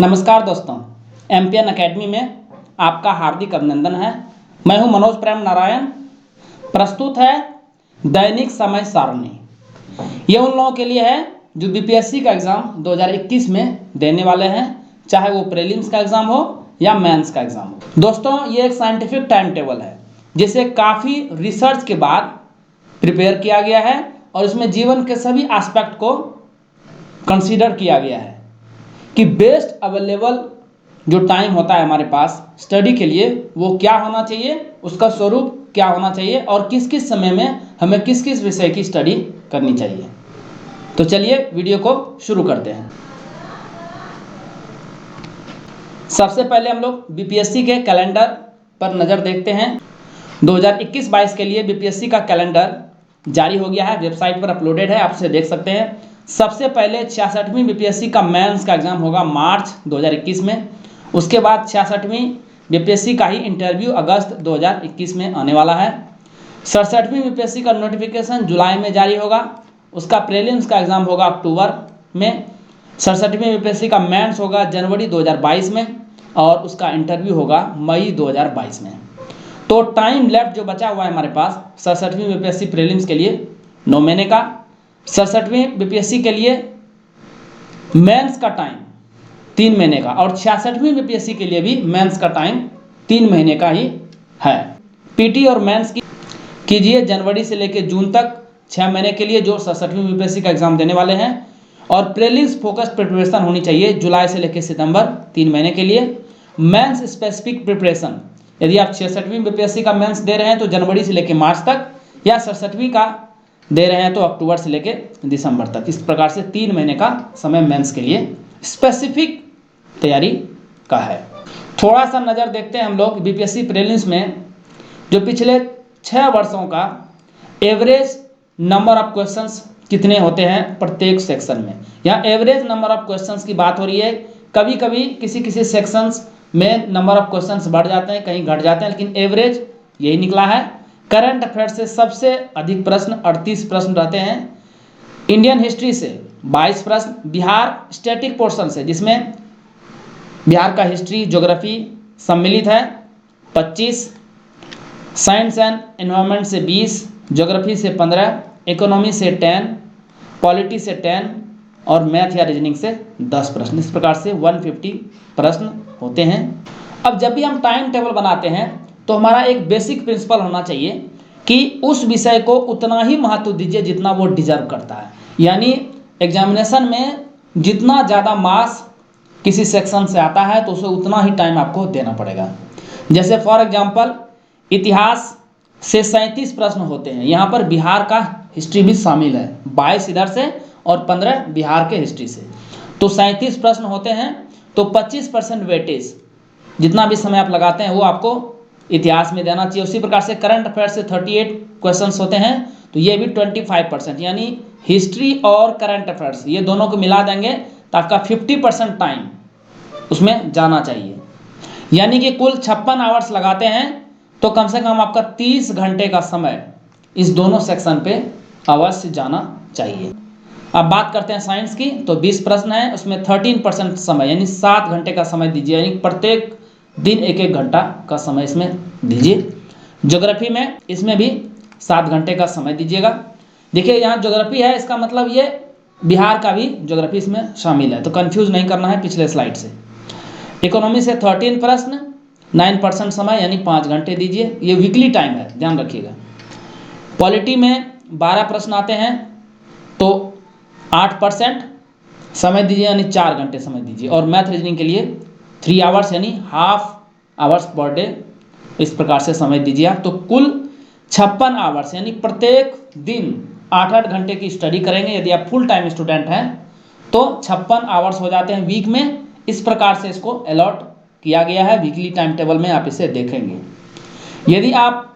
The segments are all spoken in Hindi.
नमस्कार दोस्तों, एमपीएन एकेडमी में आपका हार्दिक अभिनंदन है। मैं हूं मनोज प्रेम नारायण। प्रस्तुत है दैनिक समय सारणी। ये उन लोगों के लिए है जो बीपीएससी का एग्ज़ाम 2021 में देने वाले हैं, चाहे वो प्रीलिम्स का एग्ज़ाम हो या मेंस का एग्ज़ाम हो। दोस्तों, ये एक साइंटिफिक टाइम टेबल है जिसे काफ़ी रिसर्च के बाद प्रिपेयर किया गया है और इसमें जीवन के सभी एस्पेक्ट को कंसीडर किया गया है कि बेस्ट अवेलेबल जो टाइम होता है हमारे पास स्टडी के लिए वो क्या होना चाहिए, उसका स्वरूप क्या होना चाहिए और किस किस समय में हमें किस किस विषय की स्टडी करनी चाहिए। तो चलिए वीडियो को शुरू करते हैं। सबसे पहले हम लोग बीपीएससी के कैलेंडर पर नज़र देखते हैं। 2021-22 के लिए बीपीएससी का कैलेंडर जारी हो गया है, वेबसाइट पर अपलोडेड है, आप उसे देख सकते हैं। सबसे पहले 66वीं बीपीएससी का मेंस का एग्ज़ाम होगा मार्च 2021 में। उसके बाद 66वीं बीपीएससी का ही इंटरव्यू अगस्त 2021 में आने वाला है। 67वीं बीपीएससी का नोटिफिकेशन जुलाई में जारी होगा। उसका प्रीलिम्स का एग्ज़ाम होगा अक्टूबर में। 67वीं बीपीएससी का मेंस होगा जनवरी 2022 में और उसका इंटरव्यू होगा मई 2022 में। तो टाइम लेफ्ट जो बचा हुआ है हमारे पास 67वीं बीपीएससी प्रीलिम्स के लिए 9 महीने का, 67वीं बीपीएससी के लिए मेंस का टाइम 3 महीने का और 66वीं बीपीएससी के लिए भी मेंस का टाइम 3 महीने का ही है। पीटी और मेंस की कीजिए जनवरी से लेकर जून तक 6 महीने के लिए जो 67वीं बीपीएससी का एग्ज़ाम देने वाले हैं। और प्रीलिम्स फोकस्ड प्रिपरेशन होनी चाहिए जुलाई से लेकर सितंबर 3 महीने के लिए। मेंस स्पेसिफिक प्रिपरेशन, यदि आप 66वीं बीपीएससी का मेंस दे रहे हैं तो जनवरी से लेकर मार्च तक, या 67वीं का दे रहे हैं तो अक्टूबर से लेकर दिसंबर तक। इस प्रकार से 3 महीने का समय मेंस के लिए स्पेसिफिक तैयारी का है। थोड़ा सा नज़र देखते हैं हम लोग बीपीएससी प्रीलिम्स में जो पिछले 6 वर्षों का एवरेज नंबर ऑफ क्वेश्चंस कितने होते हैं प्रत्येक सेक्शन में। यहाँ एवरेज नंबर ऑफ क्वेश्चंस की बात हो रही है। कभी कभी किसी सेक्शंस में नंबर ऑफ क्वेश्चंस बढ़ जाते हैं, कहीं घट जाते हैं, लेकिन एवरेज यही निकला है। करंट अफेयर से सबसे अधिक प्रश्न 38 प्रश्न रहते हैं। इंडियन हिस्ट्री से 22 प्रश्न, बिहार स्टैटिक पोर्शन से जिसमें बिहार का हिस्ट्री ज्योग्राफी सम्मिलित है 25, साइंस एंड एनवायरनमेंट से 20, ज्योग्राफी से 15, इकोनॉमी से 10, पॉलिटी से 10 और मैथ या रीजनिंग से 10 प्रश्न। इस प्रकार से 150 प्रश्न होते हैं। अब जब भी हम टाइम टेबल बनाते हैं तो हमारा एक बेसिक प्रिंसिपल होना चाहिए कि उस विषय को उतना ही महत्व दीजिए जितना वो डिजर्व करता है। यानी एग्जामिनेशन में जितना ज़्यादा मार्क्स किसी सेक्शन से आता है तो उसे उतना ही टाइम आपको देना पड़ेगा। जैसे फॉर एग्जांपल इतिहास से 37 प्रश्न होते हैं, यहाँ पर बिहार का हिस्ट्री भी शामिल है, 22 इधर से और 15 बिहार के हिस्ट्री से, तो 37 प्रश्न होते हैं। तो 25% वेटेज जितना भी समय आप लगाते हैं वो आपको इतिहास में देना चाहिए। उसी प्रकार से करंट अफेयर से 38 क्वेश्चंस होते हैं तो ये भी 25%, यानी हिस्ट्री और करंट अफेयर्स ये दोनों को मिला देंगे तो आपका 50% टाइम उसमें जाना चाहिए। यानी कि कुल 56 आवर्स लगाते हैं तो कम से कम आपका 30 घंटे का समय इस दोनों सेक्शन पे अवश्य जाना चाहिए। अब बात करते हैं साइंस की, तो 20 प्रश्न है, उसमें 13% समय यानी 7 घंटे का समय दीजिए, यानी प्रत्येक दिन 1-1 घंटा का समय इसमें दीजिए। ज्योग्राफी में इसमें भी 7 घंटे का समय दीजिएगा। देखिए यहाँ ज्योग्राफी है, इसका मतलब ये बिहार का भी ज्योग्राफी इसमें शामिल है, तो कंफ्यूज नहीं करना है पिछले स्लाइड से। इकोनॉमी से 13 प्रश्न 9% समय यानी 5 घंटे दीजिए, ये वीकली टाइम है, ध्यान रखिएगा। पॉलिटी में 12 प्रश्न आते हैं तो 8% समय दीजिए यानी 4 घंटे समय दीजिए। और मैथ रीजनिंग के लिए 3 आवर्स यानी हाफ आवर्स पर डे, इस प्रकार से समय दीजिए आप। तो कुल 56 आवर्स यानी प्रत्येक दिन 8-8 घंटे की स्टडी करेंगे। यदि आप फुल टाइम स्टूडेंट हैं तो 56 आवर्स हो जाते हैं वीक में। इस प्रकार से इसको अलॉट किया गया है, वीकली टाइम टेबल में आप इसे देखेंगे। यदि आप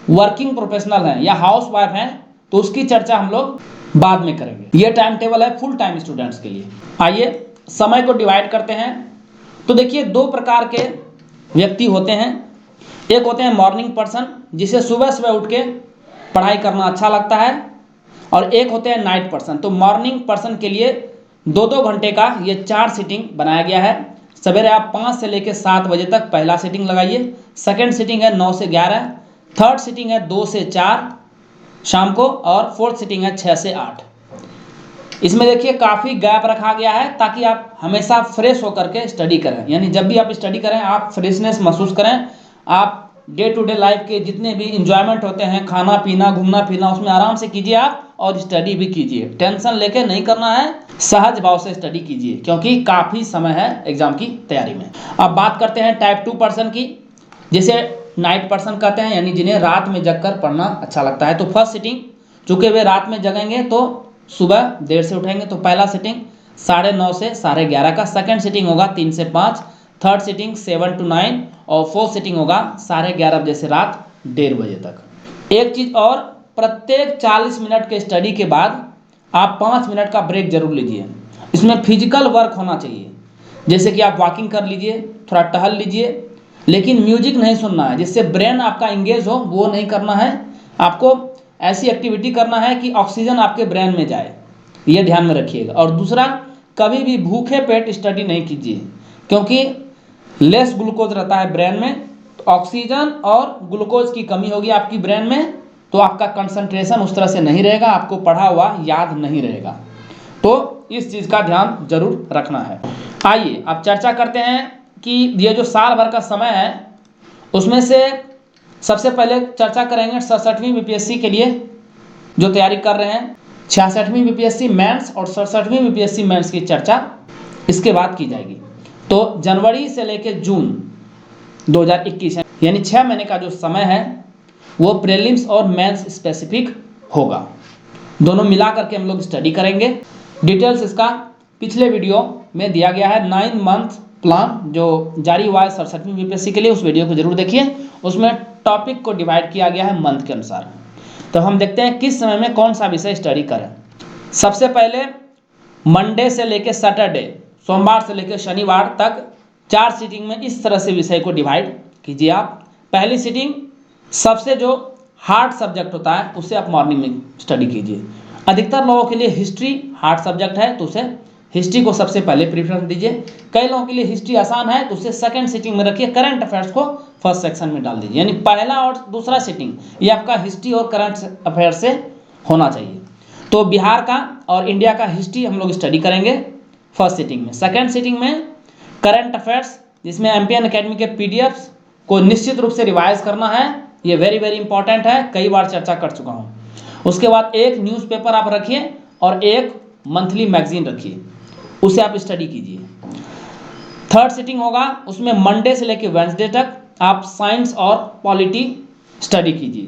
वर्किंग प्रोफेशनल हैं या हाउस वाइफ हैं तो उसकी चर्चा हम लोग बाद में करेंगे। ये टाइम टेबल है फुल टाइम स्टूडेंट्स के लिए। आइए समय को डिवाइड करते हैं। तो देखिए 2 प्रकार के व्यक्ति होते हैं। एक होते हैं मॉर्निंग पर्सन जिसे सुबह सुबह उठ के पढ़ाई करना अच्छा लगता है, और एक होते हैं नाइट पर्सन। तो मॉर्निंग पर्सन के लिए 2-2 घंटे का ये 4 सीटिंग बनाया गया है। सवेरे आप 5 से लेकर 7 बजे तक पहला सीटिंग लगाइए। सेकेंड सीटिंग है 9 से 11, थर्ड सीटिंग है 2 से 4 शाम को, और फोर्थ सीटिंग है 6 से 8। इसमें देखिए काफ़ी गैप रखा गया है ताकि आप हमेशा फ्रेश होकर के स्टडी करें, यानी जब भी आप स्टडी करें आप फ्रेशनेस महसूस करें। आप डे टू डे लाइफ के जितने भी इंजॉयमेंट होते हैं, खाना पीना घूमना फिरना, उसमें आराम से कीजिए आप, और स्टडी भी कीजिए। टेंशन लेके नहीं करना है, सहज भाव से स्टडी कीजिए क्योंकि काफ़ी समय है एग्जाम की तैयारी में। अब बात करते हैं टाइप 2 पर्सन की, जिसे नाइट पर्सन कहते हैं, यानी जिन्हें रात में जगकर पढ़ना अच्छा लगता है। तो फर्स्ट सीटिंग, चूंकि वे रात में जगेंगे तो सुबह देर से उठेंगे, तो पहला सीटिंग 9:30 से 11:30 का। सेकंड सीटिंग होगा 3 से 5, थर्ड सीटिंग 7 to 9, और फोर्थ सीटिंग होगा 11:30 बजे से रात 1:30 बजे तक। एक चीज़ और, प्रत्येक 40 मिनट के स्टडी के बाद आप 5 मिनट का ब्रेक जरूर लीजिए। इसमें फिजिकल वर्क होना चाहिए, जैसे कि आप वॉकिंग कर लीजिए, थोड़ा टहल लीजिए, लेकिन म्यूजिक नहीं सुनना है जिससे ब्रेन आपका इंगेज हो, वो नहीं करना है। आपको ऐसी एक्टिविटी करना है कि ऑक्सीजन आपके ब्रेन में जाए, ये ध्यान में रखिएगा। और दूसरा, कभी भी भूखे पेट स्टडी नहीं कीजिए क्योंकि लेस ग्लूकोज रहता है ब्रेन में, तो ऑक्सीजन और ग्लूकोज की कमी होगी आपकी ब्रेन में, तो आपका कंसंट्रेशन उस तरह से नहीं रहेगा, आपको पढ़ा हुआ याद नहीं रहेगा। तो इस चीज़ का ध्यान जरूर रखना है। आइए अब चर्चा करते हैं कि ये जो साल भर का समय है उसमें से सबसे पहले चर्चा करेंगे 67वीं बीपीएससी के लिए जो तैयारी कर रहे हैं। 66वीं बीपीएससी मेंस और 67वीं बीपीएससी मेंस की चर्चा इसके बाद की जाएगी। तो जनवरी से लेकर जून 2021 यानी 6 महीने का जो समय है वो प्रीलिम्स और मेंस स्पेसिफिक होगा, दोनों मिला करके हम लोग स्टडी करेंगे। डिटेल्स इसका पिछले वीडियो में दिया गया है, 9 मंथ प्लान जो जारी हुआ है 67वीं बीपीएससी के लिए, उस वीडियो को जरूर देखिए। उसमें टॉपिक को डिवाइड किया गया है मंथ के अनुसार। तो हम देखते हैं किस समय में कौन सा विषय स्टडी करें। सबसे पहले मंडे से लेकर सैटरडे, सोमवार से लेकर शनिवार तक 4 सीटिंग में इस तरह से विषय को डिवाइड कीजिए आप। पहली सीटिंग, सबसे जो हार्ड सब्जेक्ट होता है उसे आप मॉर्निंग में स्टडी कीजिए। अधिकतर लोगों के लिए हिस्ट्री हार्ड सब्जेक्ट है तो उसे हिस्ट्री को सबसे पहले प्रीफरेंस दीजिए। कई लोगों के लिए हिस्ट्री आसान है तो उसे सेकंड सीटिंग में रखिए, करंट अफेयर्स को फर्स्ट सेक्शन में डाल दीजिए। यानी पहला और दूसरा सीटिंग ये आपका हिस्ट्री और करंट अफेयर्स से होना चाहिए। तो बिहार का और इंडिया का हिस्ट्री हम लोग स्टडी करेंगे फर्स्ट सीटिंग में। सेकंड सीटिंग में करंट अफेयर्स, जिसमें एमपीएन एकेडमी के पीडीएफ्स को निश्चित रूप से रिवाइज करना है, ये वेरी वेरी इंपॉर्टेंट है, कई बार चर्चा कर चुका हूँ। उसके बाद एक न्यूज़पेपर आप रखिए और एक मंथली मैगजीन रखिए, उसे आप स्टडी कीजिए। थर्ड सीटिंग होगा, उसमें मंडे से लेकर वेडनेसडे तक आप साइंस और पॉलिटी स्टडी कीजिए,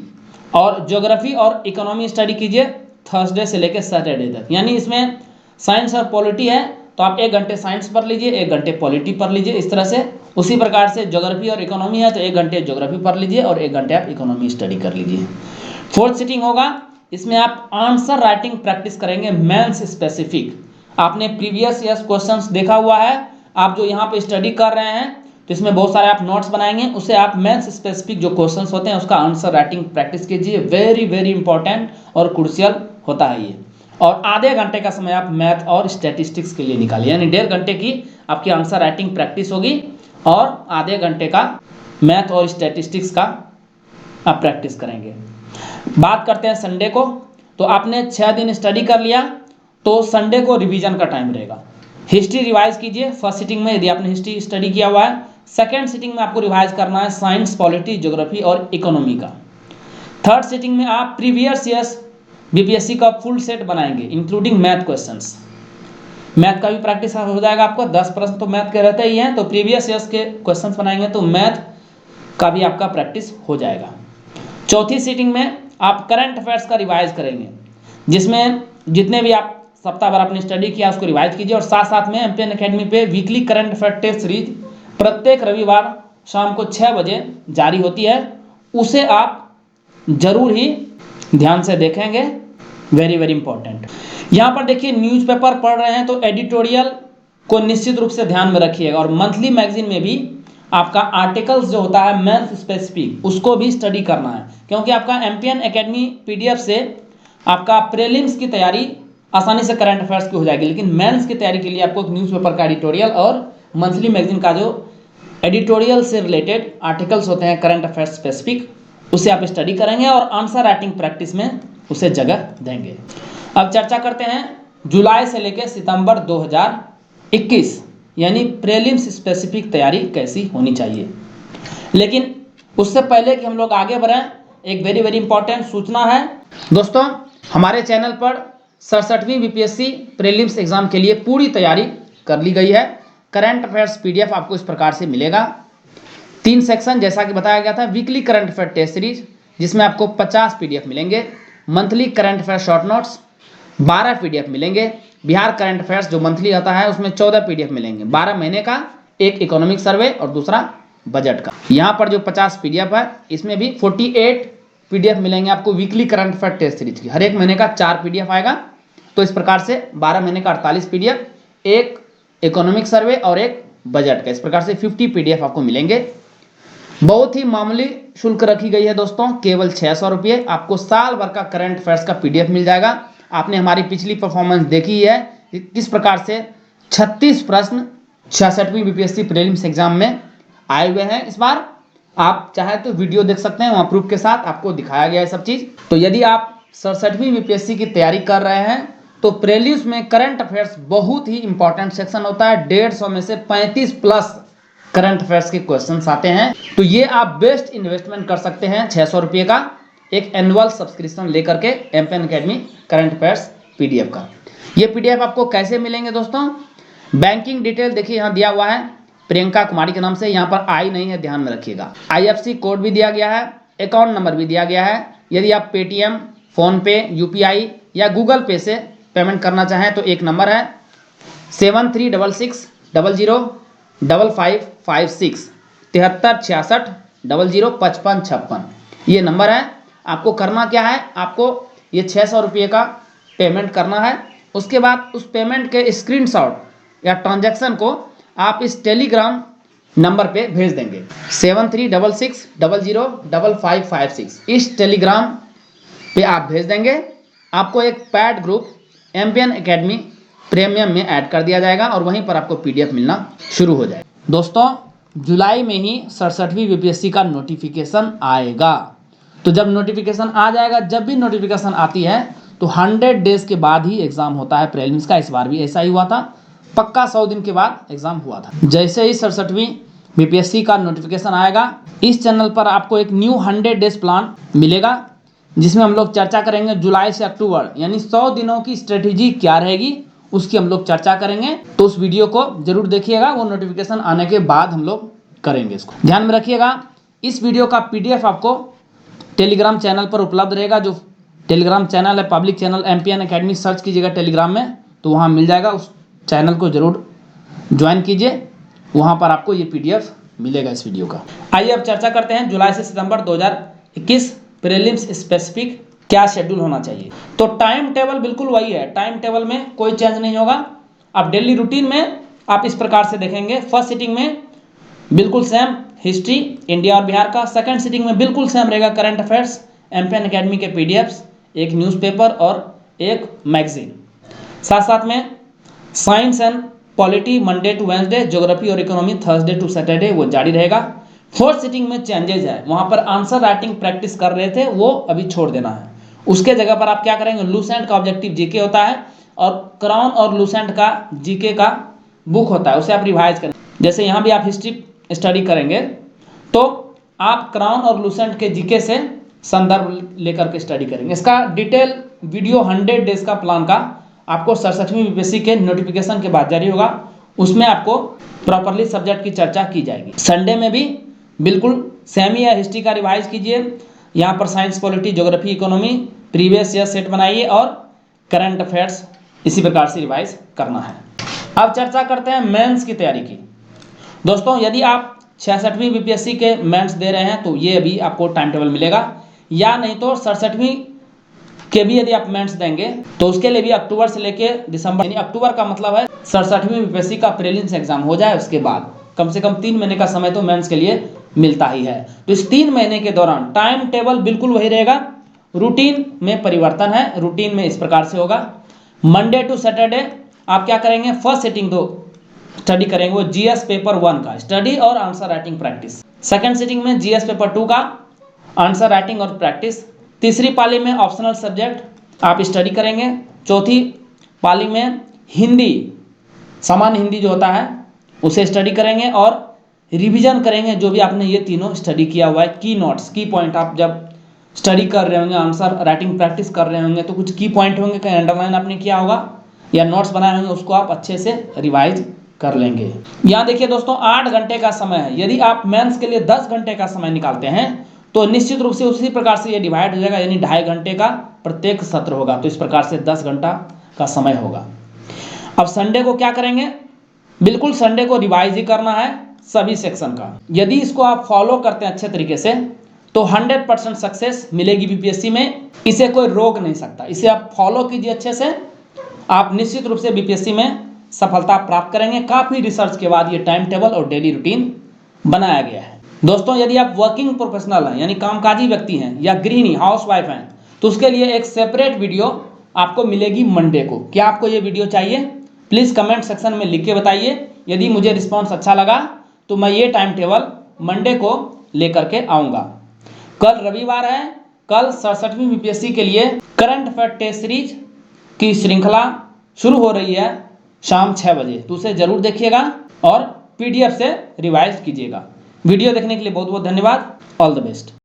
और ज्योग्राफी और इकोनॉमी स्टडी कीजिए थर्सडे से लेकर सैटरडे तक। यानी इसमें साइंस और पॉलिटी है तो आप 1 घंटे साइंस पढ़ लीजिए, 1 घंटे पॉलिटी पढ़ लीजिए, इस तरह से। उसी प्रकार से ज्योग्राफी और इकोनॉमी है तो 1 घंटे ज्योग्राफी पढ़ लीजिए और 1 घंटे आप इकोनॉमी स्टडी कर लीजिए। फोर्थ सीटिंग होगा, इसमें आप आंसर राइटिंग प्रैक्टिस करेंगे मेंस स्पेसिफिक। आपने प्रीवियस ईयर्स क्वेश्चंस देखा हुआ है, आप जो यहाँ पे स्टडी कर रहे हैं तो इसमें बहुत सारे आप नोट्स बनाएंगे, उसे आप मेंस स्पेसिफिक जो क्वेश्चंस होते हैं उसका आंसर राइटिंग प्रैक्टिस कीजिए। वेरी वेरी इंपॉर्टेंट और क्रूशियल होता है ये। और आधे घंटे का समय आप मैथ और स्टैटिस्टिक्स के लिए निकालिए, यानी 1.5 घंटे की आपकी आंसर राइटिंग प्रैक्टिस होगी और आधे घंटे का मैथ और स्टैटिस्टिक्स का आप प्रैक्टिस करेंगे। बात करते हैं संडे को, तो आपने 6 दिन स्टडी कर लिया तो संडे को रिवीजन का टाइम रहेगा। हिस्ट्री रिवाइज कीजिए फर्स्ट सीटिंग में यदि आपने हिस्ट्री स्टडी किया हुआ है। सेकेंड सीटिंग में आपको रिवाइज करना है साइंस, पॉलिटी, ज्योग्राफी और इकोनॉमी का। थर्ड सीटिंग में आप प्रीवियस ईयर्स बीपीएससी का फुल सेट बनाएंगे इंक्लूडिंग मैथ क्वेश्चंस। मैथ का भी प्रैक्टिस हो जाएगा, आपको 10 प्रश्न तो मैथ के रहते ही हैं, तो प्रीवियस ईयर्स के क्वेश्चंस बनाएंगे तो मैथ का भी आपका प्रैक्टिस हो जाएगा। चौथी सीटिंग में आप करंट अफेयर्स का रिवाइज करेंगे, जिसमें जितने भी आप सप्ताह भर आपने स्टडी किया उसको रिवाइज कीजिए, और साथ साथ में एमपीएन एकेडमी पे weekly current affair test series प्रत्येक रविवार शाम को 6 बजे जारी होती है, उसे आप जरूर ही ध्यान से देखेंगे। Very very important. यहाँ पर देखिए न्यूज़पेपर पढ़ रहे हैं तो एडिटोरियल को निश्चित रूप से ध्यान में रखिएगा, और मंथली मैगजीन में भी आपका आर्टिकल्स जो होता है मेंस स्पेसिफिक उसको भी स्टडी करना है, क्योंकि आपका एमपीएन एकेडमी पीडीएफ से आपका प्रीलिम्स की तैयारी आसानी से करंट अफेयर्स की हो जाएगी, लेकिन मेंस की तैयारी के लिए आपको एक न्यूज़पेपर का एडिटोरियल और मंथली मैगजीन का जो एडिटोरियल से रिलेटेड आर्टिकल्स होते हैं करंट अफेयर्स स्पेसिफिक, उसे आप स्टडी करेंगे और आंसर राइटिंग प्रैक्टिस में उसे जगह देंगे। अब चर्चा करते हैं जुलाई से लेकर सितंबर 2021 यानी प्रीलिम्स स्पेसिफिक तैयारी कैसी होनी चाहिए। लेकिन उससे पहले कि हम लोग आगे बढ़ें, एक वेरी वेरी इंपॉर्टेंट सूचना है दोस्तों। हमारे चैनल पर 67वीं बीपीएससी प्रीलिम्स एग्जाम के लिए पूरी तैयारी कर ली गई है। करंट अफेयर्स पीडीएफ आपको इस प्रकार से मिलेगा। 3 सेक्शन जैसा कि बताया गया था, weekly current affair test series जिसमें आपको 50 पीडीएफ मिलेंगे, monthly current affair short notes 12 PDF मिलेंगे, बिहार करंट अफेयर्स जो मंथली आता है उसमें 14 पीडीएफ मिलेंगे, 12 महीने का, एक इकोनॉमिक सर्वे और दूसरा बजट का। यहाँ पर जो 50 पीडीएफ है इसमें भी 48 पीडीएफ मिलेंगे आपको weekly current affair test series की। हर एक महीने का 4 पीडीएफ आएगा, तो इस प्रकार से 12 महीने का 48 पीडीएफ, एक इकोनॉमिक सर्वे और एक बजट का, इस प्रकार से 50 पीडीएफ आपको मिलेंगे। बहुत ही मामूली शुल्क रखी गई है दोस्तों, केवल 600 रुपये। आपको साल भर का करंट अफेयर्स का पीडीएफ मिल जाएगा। आपने हमारी पिछली परफॉर्मेंस देखी है किस प्रकार से 36 प्रश्न 66वीं बीपीएससी प्रीलिम्स एग्जाम में आए हुए हैं। इस बार आप चाहे तो वीडियो देख सकते हैं, वहाँ प्रूफ के साथ आपको दिखाया गया है सब चीज़। तो यदि आप 67वीं बीपीएससी की तैयारी कर रहे हैं तो प्रीलिम्स में करंट अफेयर्स बहुत ही इंपॉर्टेंट सेक्शन होता है। 150 में से 35 प्लस करंट अफेयर्स के क्वेश्चंस आते हैं। तो ये आप बेस्ट इन्वेस्टमेंट कर सकते हैं 600 रुपये का एक एनुअल सब्सक्रिप्शन लेकर के MPN academy current affairs PDF का। ये पीडीएफ आपको कैसे मिलेंगे दोस्तों? बैंकिंग डिटेल देखिए यहाँ दिया हुआ है, प्रियंका कुमारी के नाम से। यहाँ पर आई नहीं है, ध्यान में रखिएगा। आईएफएससी कोड भी दिया गया है, अकाउंट नंबर भी दिया गया है। यदि आप पेटीएम, फोनपे, यूपीआई या गूगल पे से पेमेंट करना चाहें तो एक नंबर है 7366005556 7366005556। ये नंबर है। आपको करना क्या है, आपको ये 600 रुपये का पेमेंट करना है। उसके बाद उस पेमेंट के स्क्रीनशॉट या ट्रांजैक्शन को आप इस टेलीग्राम नंबर पे भेज देंगे 7366005556। इस टेलीग्राम पे आप भेज देंगे, आपको एक pad group MPN academy premium में ऐड कर दिया जाएगा और वहीं पर आपको पीडीएफ मिलना शुरू हो जाएगा। दोस्तों जुलाई में ही 67वीं बीपीएससी का नोटिफिकेशन आएगा। तो जब नोटिफिकेशन आ जाएगा, जब भी नोटिफिकेशन आती है तो 100 डेज के बाद ही एग्जाम होता है प्रीलिम्स का। इस बार भी ऐसा ही हुआ था, पक्का 100 दिन के बाद एग्जाम हुआ था। जैसे ही 67वीं बीपीएससी का नोटिफिकेशन आएगा, इस चैनल पर आपको एक न्यू 100 डेज प्लान मिलेगा जिसमें हम लोग चर्चा करेंगे जुलाई से अक्टूबर यानी 100 दिनों की स्ट्रेटेजी क्या रहेगी, उसकी हम लोग चर्चा करेंगे। तो उस वीडियो को जरूर देखिएगा, वो नोटिफिकेशन आने के बाद हम लोग करेंगे इसको। ध्यान में रखिएगा, इस वीडियो का पीडीएफ आपको टेलीग्राम चैनल पर उपलब्ध रहेगा। जो टेलीग्राम चैनल है public channel MPN academy, search कीजिएगा टेलीग्राम में तो वहाँ मिल जाएगा। उस चैनल को जरूर ज्वाइन कीजिए, वहाँ पर आपको ये पीडीएफ मिलेगा इस वीडियो का। आइए अब चर्चा करते हैं जुलाई से सितंबर 2021 प्रीलिम्स स्पेसिफिक क्या शेड्यूल होना चाहिए। तो टाइम टेबल बिल्कुल वही है, टाइम टेबल में कोई चेंज नहीं होगा। अब डेली रूटीन में आप इस प्रकार से देखेंगे, फर्स्ट सिटिंग में बिल्कुल सेम हिस्ट्री इंडिया और बिहार का, सेकंड सिटिंग में बिल्कुल सेम रहेगा करंट अफेयर्स, एमपीएन एकेडमी के पीडीएफ्स, एक न्यूज़पेपर और एक मैगजीन। साथ साथ में science and polity Monday to Wednesday, geography और इकोनॉमी थर्सडे टू सैटरडे वो जारी रहेगा। फोर्थ सिटिंग में चेंजेज है, वहाँ पर आंसर राइटिंग प्रैक्टिस कर रहे थे वो अभी छोड़ देना है। उसके जगह पर आप क्या करेंगे, लूसेंट का ऑब्जेक्टिव जीके होता है और क्राउन और लूसेंट का जीके का बुक होता है, उसे आप रिवाइज करें। जैसे यहाँ भी आप हिस्ट्री स्टडी करेंगे तो आप क्राउन और लूसेंट के जीके से संदर्भ लेकर के स्टडी करेंगे। इसका डिटेल वीडियो 100 डेज का प्लान का आपको 67वीं बीपीएससी के नोटिफिकेशन के बाद जारी होगा, उसमें आपको प्रॉपरली सब्जेक्ट की चर्चा की जाएगी। संडे में भी बिल्कुल सेम ही है, हिस्ट्री का रिवाइज कीजिए, यहाँ पर science polity geography economy previous year set बनाइए और करंट अफेयर्स इसी प्रकार से रिवाइज करना है। अब चर्चा करते हैं मेंस की तैयारी की। दोस्तों यदि आप 66वीं बीपीएससी के मेंस दे रहे हैं तो ये अभी आपको टाइम टेबल मिलेगा, या नहीं तो 67वीं के भी यदि आप मेंस देंगे तो उसके लिए भी अक्टूबर से लेके दिसंबर, यानी अक्टूबर का मतलब है 67वीं बीपीएससी का प्रीलिम्स एग्जाम हो जाए, उसके बाद कम से कम 3 महीने का समय तो मेंस के लिए मिलता ही है। तो इस 3 महीने के दौरान टाइम टेबल बिल्कुल वही रहेगा, रूटीन में परिवर्तन है। रूटीन में इस प्रकार से होगा, मंडे टू सैटरडे आप क्या करेंगे, फर्स्ट सिटिंग तो स्टडी करेंगे वो जीएस पेपर 1 का स्टडी और answer writing practice. Second sitting में जीएस पेपर 2 का आंसर राइटिंग और प्रैक्टिस। तीसरी पाली में ऑप्शनल सब्जेक्ट आप स्टडी करेंगे। चौथी पाली में हिंदी, सामान्य हिंदी जो होता है उसे स्टडी करेंगे और रिवीजन करेंगे जो भी आपने ये तीनों स्टडी किया हुआ है। की नोट्स, की पॉइंट, आप जब स्टडी कर रहे होंगे, आंसर राइटिंग प्रैक्टिस कर रहे होंगे तो कुछ की पॉइंट होंगे, कहीं अंडरलाइन आपने किया होगा या नोट्स बनाए होंगे, उसको आप अच्छे से रिवाइज कर लेंगे। यहाँ देखिए दोस्तों 8 घंटे का समय है। यदि आप मेंस के लिए 10 घंटे का समय निकालते हैं तो निश्चित रूप से उसी प्रकार से ये डिवाइड हो जाएगा, यानी 2.5 घंटे का प्रत्येक सत्र होगा। तो इस प्रकार से 10 घंटा का समय होगा। अब संडे को क्या करेंगे? बिल्कुल संडे को रिवाइज ही करना है सभी सेक्शन का। यदि इसको आप फॉलो करते हैं अच्छे तरीके से तो 100% सक्सेस मिलेगी बीपीएससी में। इसे कोई रोक नहीं सकता। इसे आप फॉलो कीजिए अच्छे से, आप निश्चित रूप से बीपीएससी में सफलता प्राप्त करेंगे। काफ़ी रिसर्च के बाद ये टाइम टेबल और डेली रूटीन बनाया गया है। दोस्तों यदि आप वर्किंग प्रोफेशनल हैं यानी कामकाजी व्यक्ति हैं या गृहिणी हाउसवाइफ हैं तो उसके लिए एक सेपरेट वीडियो आपको मिलेगी मंडे को। क्या आपको ये वीडियो चाहिए? प्लीज़ कमेंट सेक्शन में लिख के बताइए। यदि मुझे रिस्पॉन्स अच्छा लगा तो मैं ये टाइम टेबल मंडे को लेकर के आऊँगा। कल रविवार है, कल 67वीं बीपीएससी के लिए करंट अफेयर टेस्ट सीरीज की श्रृंखला शुरू हो रही है शाम 6 बजे। तो उसे जरूर देखिएगा और पीडीएफ से रिवाइज कीजिएगा। वीडियो देखने के लिए बहुत बहुत धन्यवाद। All the best.